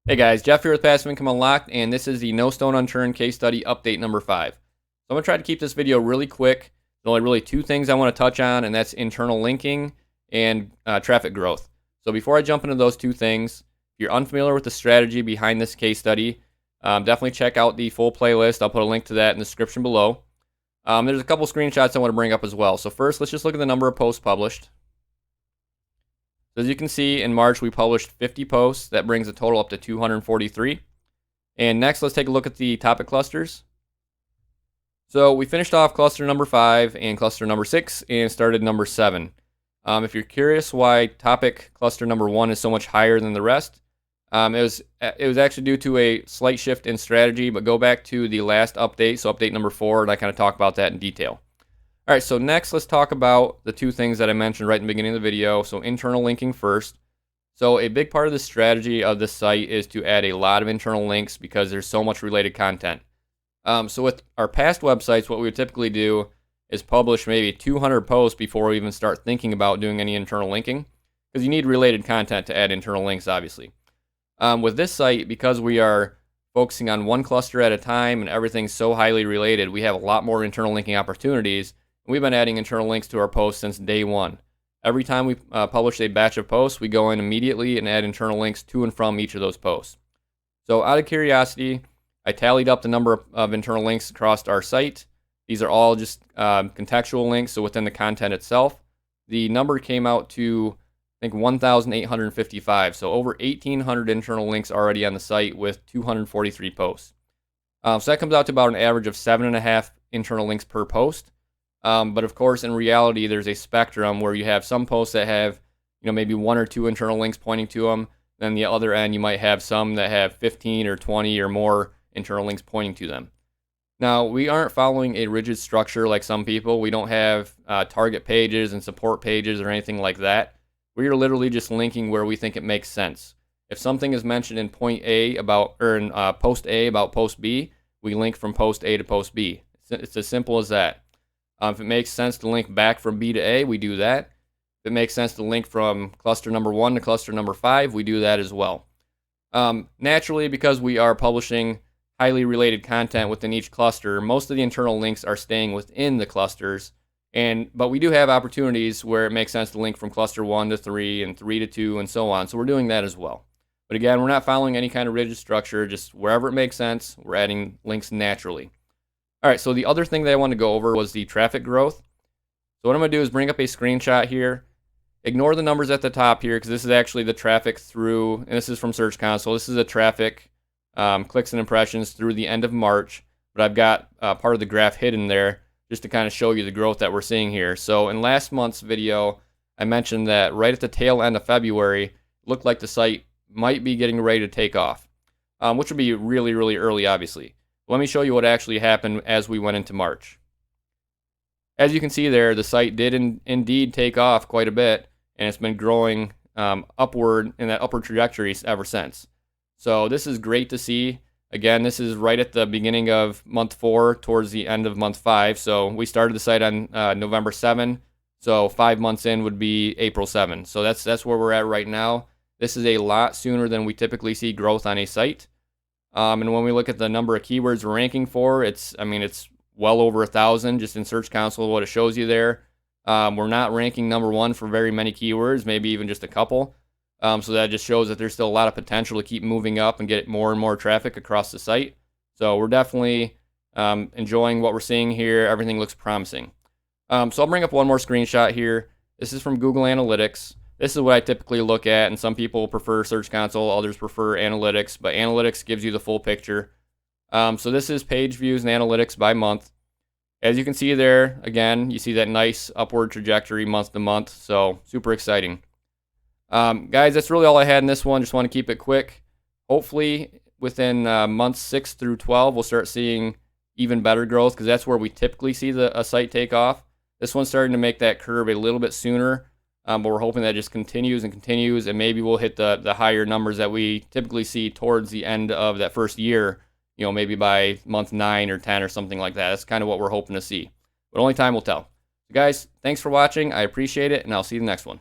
Hey guys, Jeff here with Passive Income Unlocked, and this is the No Stone Unturned case study update number 5. So I'm going to try to keep this video really quick. There's only really two things I want to touch on, and that's internal linking and traffic growth. So before I jump into those two things, if you're unfamiliar with the strategy behind this case study, definitely check out the full playlist. I'll put a link to that in the description below. There's a couple screenshots I want to bring up as well. So first, let's just look at the number of posts published. So as you can see, in March, we published 50 posts. That brings the total up to 243. And next, let's take a look at the topic clusters. So we finished off cluster number 5 and cluster number 6 and started number 7. If you're curious why topic cluster number 1 is so much higher than the rest, it was actually due to a slight shift in strategy, but go back to the last update, so update number 4, and I kind of talk about that in detail. All right, so next let's talk about the two things that I mentioned right in the beginning of the video. So internal linking first. So a big part of the strategy of this site is to add a lot of internal links because there's so much related content. So with our past websites, what we would typically do is publish maybe 200 posts before we even start thinking about doing any internal linking, because you need related content to add internal links, obviously. With this site, because we are focusing on one cluster at a time and everything's so highly related, we have a lot more internal linking opportunities. We've been adding internal links to our posts since day one. Every time we publish a batch of posts, we go in immediately and add internal links to and from each of those posts. So out of curiosity, I tallied up the number of internal links across our site. These are all just contextual links, so within the content itself. The number came out to, I think, 1,855. So over 1,800 internal links already on the site with 243 posts. So that comes out to about an average of 7.5 internal links per post. But of course, in reality, there's a spectrum where you have some posts that have, maybe 1 or 2 internal links pointing to them. Then the other end, you might have some that have 15 or 20 or more internal links pointing to them. Now, we aren't following a rigid structure like some people. We don't have target pages and support pages or anything like that. We are literally just linking where we think it makes sense. If something is mentioned in point A about, or in post A about post B, we link from post A to post B. It's as simple as that. If it makes sense to link back from B to A, we do that. If it makes sense to link from cluster number 1 to cluster number 5, we do that as well. Naturally, because we are publishing highly related content within each cluster, most of the internal links are staying within the clusters. But we do have opportunities where it makes sense to link from cluster 1 to 3 and 3 to 2 and so on. So we're doing that as well. But again, we're not following any kind of rigid structure. Just wherever it makes sense, we're adding links naturally. All right, so the other thing that I want to go over was the traffic growth. So what I'm going to do is bring up a screenshot here. Ignore the numbers at the top here because this is actually the traffic through, and this is from Search Console. This is a traffic clicks and impressions through the end of March, but I've got part of the graph hidden there just to kind of show you the growth that we're seeing here. So in last month's video, I mentioned that right at the tail end of February, it looked like the site might be getting ready to take off, which would be really, really early, obviously. Let me show you what actually happened as we went into March. As you can see there, the site did indeed take off quite a bit, and it's been growing upward in that upward trajectory ever since. So this is great to see. Again, this is right at the beginning of month 4 towards the end of month 5. So we started the site on November 7. So 5 months in would be April 7. So that's where we're at right now. This is a lot sooner than we typically see growth on a site. And when we look at the number of keywords we're ranking for, it's well over 1,000 just in Search Console, what it shows you there. We're not ranking number 1 for very many keywords, maybe even just a couple. So that just shows that there's still a lot of potential to keep moving up and get more and more traffic across the site. So we're definitely enjoying what we're seeing here. Everything looks promising. So I'll bring up one more screenshot here. This is from Google Analytics. This is what I typically look at, and some people prefer Search Console, others prefer Analytics, but Analytics gives you the full picture. So this is page views and analytics by month. As you can see there, again, you see that nice upward trajectory month to month, so super exciting. Guys, that's really all I had in this one. Just want to keep it quick. Hopefully, within months 6 through 12, we'll start seeing even better growth, because that's where we typically see a site take off. This one's starting to make that curve a little bit sooner. But we're hoping that it just continues and continues, and maybe we'll hit the higher numbers that we typically see towards the end of that first year, maybe by month 9 or 10 or something like that. That's kind of what we're hoping to see. But only time will tell. So guys, thanks for watching. I appreciate it, and I'll see you in the next one.